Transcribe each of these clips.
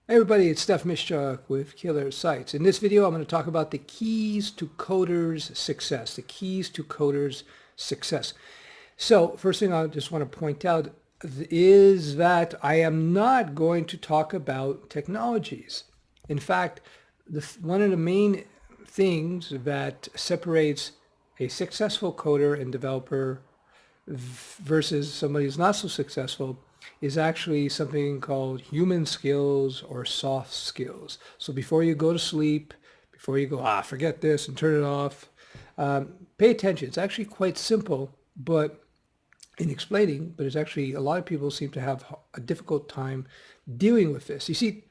Hey everybody, it's Steph Mishchak with Killer Sites. In this video, I'm going to talk about the keys to coders' success. The keys to coders' success. So, first thing I just want to point out is that I am not going to talk about technologies. In fact, one of the main things that separates a successful coder and developer versus somebody who's not so successful is actually something called human skills or soft skills. So before you go to sleep, before you go, forget this and turn it off, pay attention. It's actually quite simple, but in explaining, but it's actually a lot of people seem to have a difficult time dealing with this. You see,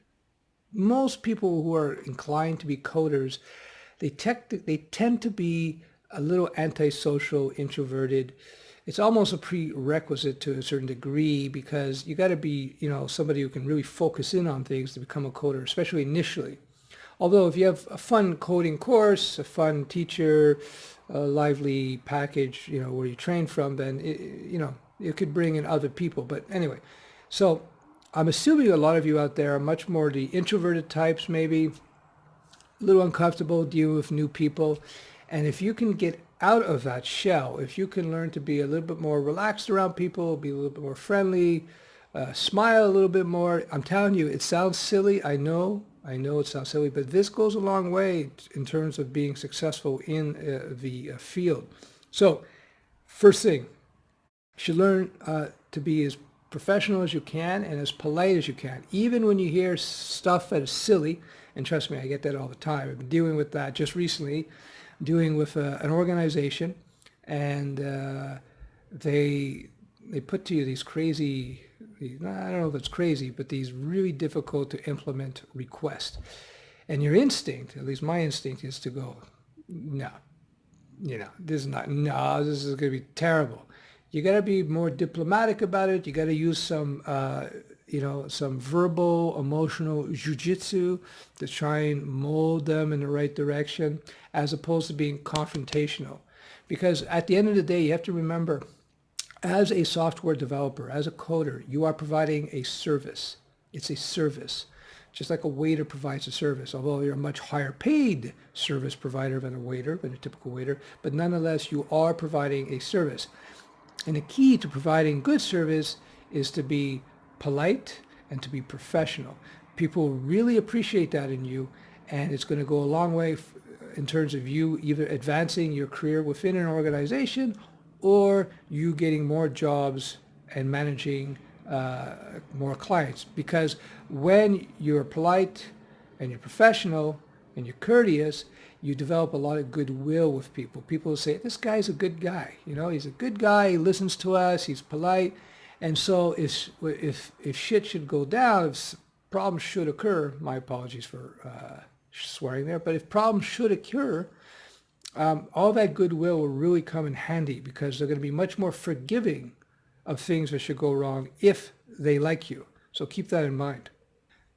most people who are inclined to be coders, they tend to be a little antisocial, introverted. It's almost a prerequisite to a certain degree because you got to be, somebody who can really focus in on things to become a coder, especially initially. Although if you have a fun coding course, a fun teacher, a lively package, where you train from, then it could bring in other people. But anyway, so I'm assuming a lot of you out there are much more the introverted types, maybe a little uncomfortable dealing with new people. And if you can get out of that shell, if you can learn to be a little bit more relaxed around people, be a little bit more friendly, smile a little bit more, I'm telling you, it sounds silly. I know it sounds silly, but this goes a long way in terms of being successful in the field. So first thing, you should learn to be as professional as you can and as polite as you can. Even when you hear stuff that is silly, and trust me, I get that all the time. I've been dealing with that just recently, dealing with an organization, and they put to you these crazy, I don't know if it's crazy, but these really difficult to implement requests. And your instinct, at least my instinct, is to go, no, this is not, no, this is going to be terrible. You got to be more diplomatic about it. You got to use some, some verbal, emotional jujitsu to try and mold them in the right direction, as opposed to being confrontational. Because at the end of the day, you have to remember, as a software developer, as a coder, you are providing a service. It's a service, just like a waiter provides a service, although you're a much higher paid service provider than a typical waiter, but nonetheless, you are providing a service. And the key to providing good service is to be polite and to be professional. People really appreciate that in you, and it's going to go a long way in terms of you either advancing your career within an organization or you getting more jobs and managing more clients. Because when you're polite and you're professional and you're courteous, you develop a lot of goodwill with people. People say, this guy's a good guy. He's a good guy. He listens to us. He's polite. And so if shit should go down, if problems should occur, my apologies for swearing there, but if problems should occur, all that goodwill will really come in handy because they're going to be much more forgiving of things that should go wrong if they like you. So keep that in mind.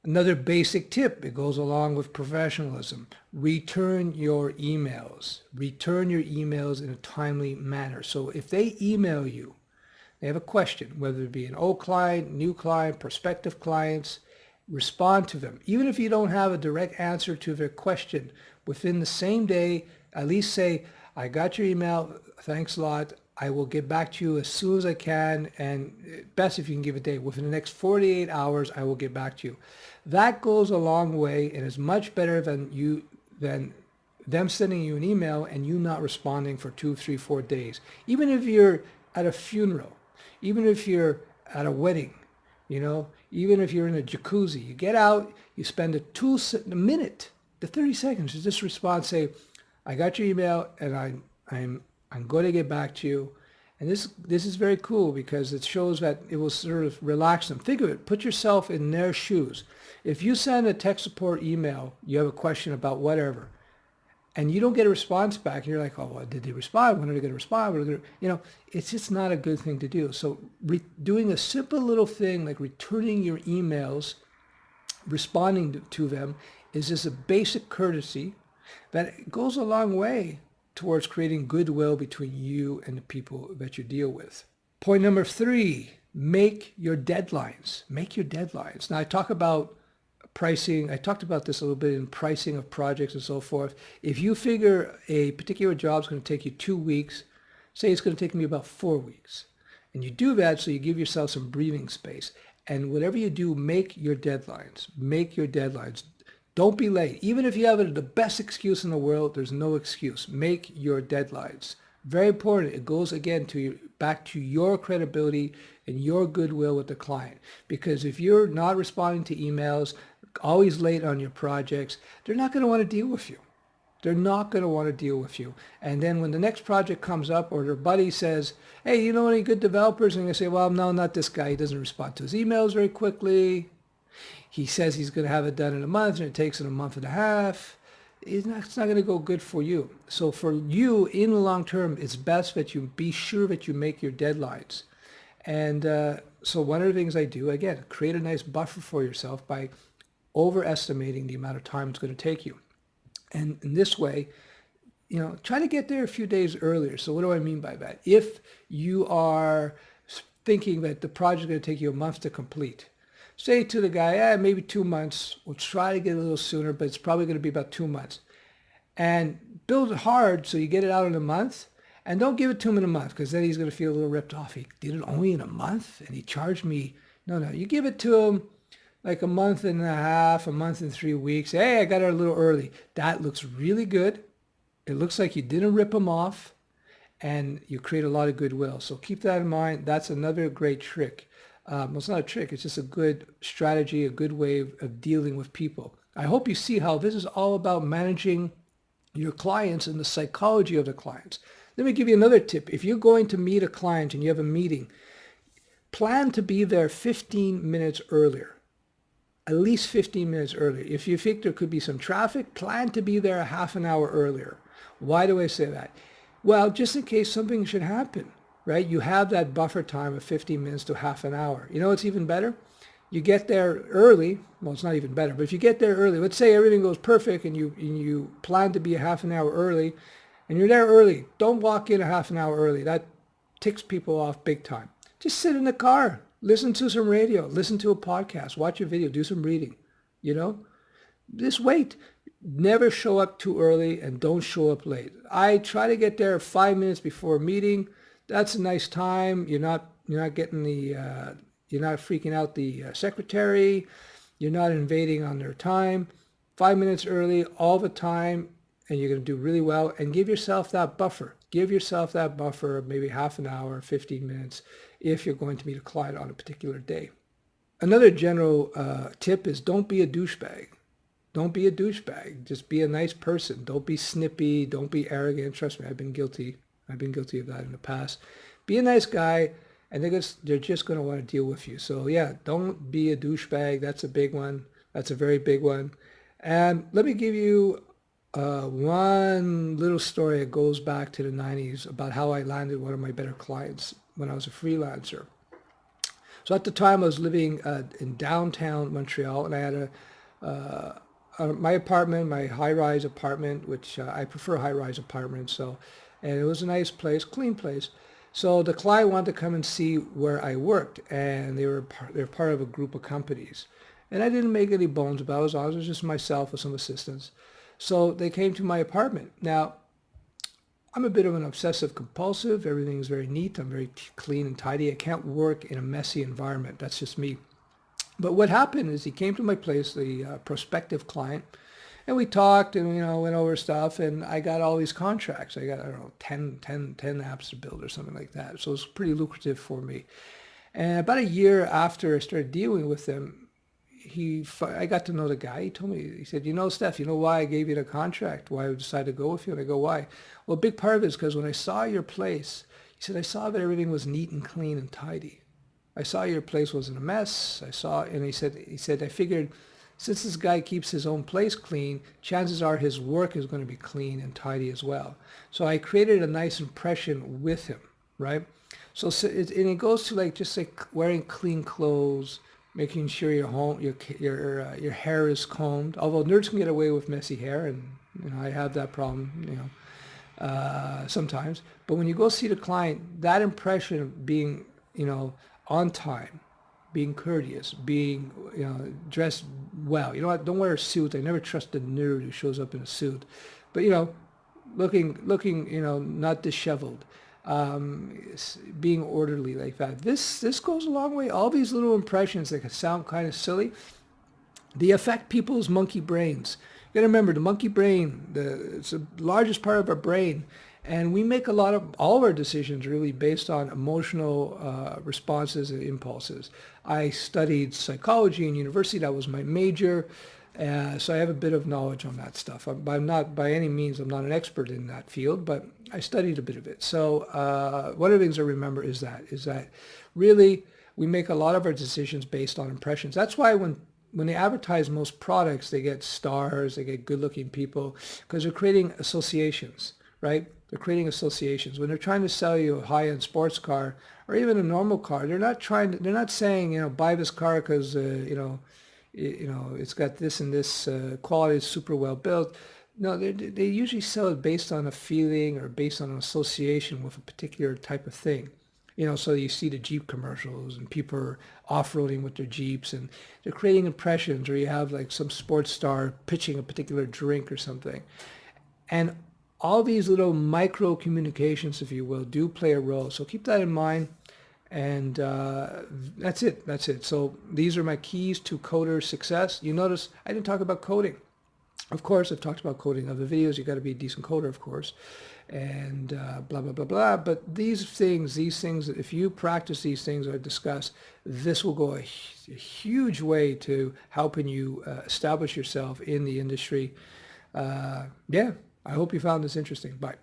Another basic tip, it goes along with professionalism. Return your emails. Return your emails in a timely manner. So if they email you, they have a question, whether it be an old client, new client, prospective clients, respond to them. Even if you don't have a direct answer to their question, within the same day, at least say, I got your email, thanks a lot. I will get back to you as soon as I can, and best if you can give a date. Within the next 48 hours, I will get back to you. That goes a long way and is much better than them sending you an email and you not responding for 2, 3, 4 days. Even if you're at a funeral, even if you're at a wedding, even if you're in a jacuzzi, you get out, you spend a minute, the 30 seconds to just respond, say, I got your email and I'm going to get back to you. And this is very cool because it shows that it will sort of relax them. Think of it. Put yourself in their shoes. If you send a tech support email, you have a question about whatever, and you don't get a response back, and you're like, oh, well, did they respond? When are they going to respond? It's just not a good thing to do. So doing a simple little thing like returning your emails, responding to them, is just a basic courtesy that goes a long way towards creating goodwill between you and the people that you deal with. Point number 3, make your deadlines. Make your deadlines. Now, I talk about pricing. I talked about this a little bit in pricing of projects and so forth. If you figure a particular job is going to take you 2 weeks, say it's going to take me about 4 weeks. And you do that so you give yourself some breathing space. And whatever you do, make your deadlines. Make your deadlines. Don't be late. Even if you have the best excuse in the world, there's no excuse. Make your deadlines. Very important. It goes again back to your credibility and your goodwill with the client. Because if you're not responding to emails, always late on your projects, they're not going to want to deal with you. They're not going to want to deal with you. And then when the next project comes up or their buddy says, hey, you know any good developers? And they say, well, no, not this guy. He doesn't respond to his emails very quickly. He says he's going to have it done in a month and it takes him a month and a half. It's not going to go good for you. So for you, in the long term, it's best that you be sure that you make your deadlines. And so one of the things I do, again, create a nice buffer for yourself by overestimating the amount of time it's going to take you. And in this way, try to get there a few days earlier. So what do I mean by that? If you are thinking that the project is going to take you a month to complete, say to the guy, maybe 2 months. We'll try to get a little sooner, but it's probably going to be about 2 months. And build it hard so you get it out in a month. And don't give it to him in a month because then he's going to feel a little ripped off. He did it only in a month and he charged me. No. You give it to him like a month and a half, a month and 3 weeks. Hey, I got it a little early. That looks really good. It looks like you didn't rip him off and you create a lot of goodwill. So keep that in mind. That's another great trick. Well, it's not a trick. It's just a good strategy, a good way of dealing with people. I hope you see how this is all about managing your clients and the psychology of the clients. Let me give you another tip. If you're going to meet a client and you have a meeting, plan to be there 15 minutes earlier. At least 15 minutes earlier. If you think there could be some traffic, plan to be there a half an hour earlier. Why do I say that? Well, just in case something should happen. Right? You have that buffer time of 15 minutes to half an hour. You know what's even better? You get there early. Well, it's not even better, but if you get there early, let's say everything goes perfect and you plan to be a half an hour early and you're there early. Don't walk in a half an hour early. That ticks people off big time. Just sit in the car, listen to some radio, listen to a podcast, watch a video, do some reading, Just wait. Never show up too early and don't show up late. I try to get there 5 minutes before a meeting. That's a nice time. You're not getting you're not freaking out the secretary. You're not invading on their time. 5 minutes early all the time, and you're going to do really well. And give yourself that buffer. Give yourself that buffer of maybe half an hour, 15 minutes, if you're going to meet a client on a particular day. Another general tip is don't be a douchebag. Don't be a douchebag. Just be a nice person. Don't be snippy. Don't be arrogant. Trust me, I've been guilty of that in the past. Be a nice guy, and they're just going to want to deal with you. So yeah, don't be a douchebag. That's a big one. That's a very big one. And let me give you one little story that goes back to the 90s about how I landed one of my better clients when I was a freelancer. So at the time I was living in downtown Montreal, and I had my apartment, my high-rise apartment, which I prefer high-rise apartments. And it was a nice place, clean place. So the client wanted to come and see where I worked, and they're part of a group of companies. And I didn't make any bones about it. It was just myself with some assistants. So they came to my apartment. Now, I'm a bit of an obsessive compulsive. Everything's very neat. I'm very clean and tidy. I can't work in a messy environment. That's just me. But what happened is he came to my place, the prospective client, and we talked and, went over stuff, and I got all these contracts. I got, 10 apps to build or something like that. So it was pretty lucrative for me. And about a year after I started dealing with them, I got to know the guy. He told me, he said, Steph, why I gave you the contract, why I decided to go with you? And I go, why? Well, a big part of it is because when I saw your place, he said, I saw that everything was neat and clean and tidy. I saw your place wasn't a mess. And he said, I figured since this guy keeps his own place clean, chances are his work is going to be clean and tidy as well. So I created a nice impression with him, right? So it goes to just like wearing clean clothes, making sure your hair is combed. Although nerds can get away with messy hair, and I have that problem, sometimes. But when you go see the client, that impression of being, on time, being courteous, being, dressed well. You know what? Don't wear a suit. I never trust a nerd who shows up in a suit. But, looking, not disheveled, being orderly like that. This goes a long way. All these little impressions that can sound kind of silly, they affect people's monkey brains. You got to remember, the monkey brain, it's the largest part of our brain, and we make all of our decisions really based on emotional responses and impulses. I studied psychology in university. That was my major. So I have a bit of knowledge on that stuff. I'm not, by any means, I'm not an expert in that field, but I studied a bit of it. So one of the things I remember is that really we make a lot of our decisions based on impressions. That's why when they advertise most products, they get stars, they get good-looking people, because they're creating associations, right? They're creating associations. When they're trying to sell you a high-end sports car or even a normal car, they're not saying, buy this car because, it's got this and this quality, it's super well built. No, they usually sell it based on a feeling or based on an association with a particular type of thing. So you see the Jeep commercials and people are off-roading with their Jeeps and they're creating impressions, or you have like some sports star pitching a particular drink or something. And all these little micro communications, if you will, do play a role. So keep that in mind. And that's it. So these are my keys to coder success. You notice I didn't talk about coding. Of course, I've talked about coding in other videos. You got to be a decent coder, of course, and blah, blah, blah, blah. But these things, if you practice these things or discuss, this will go a huge way to helping you establish yourself in the industry. I hope you found this interesting. Bye.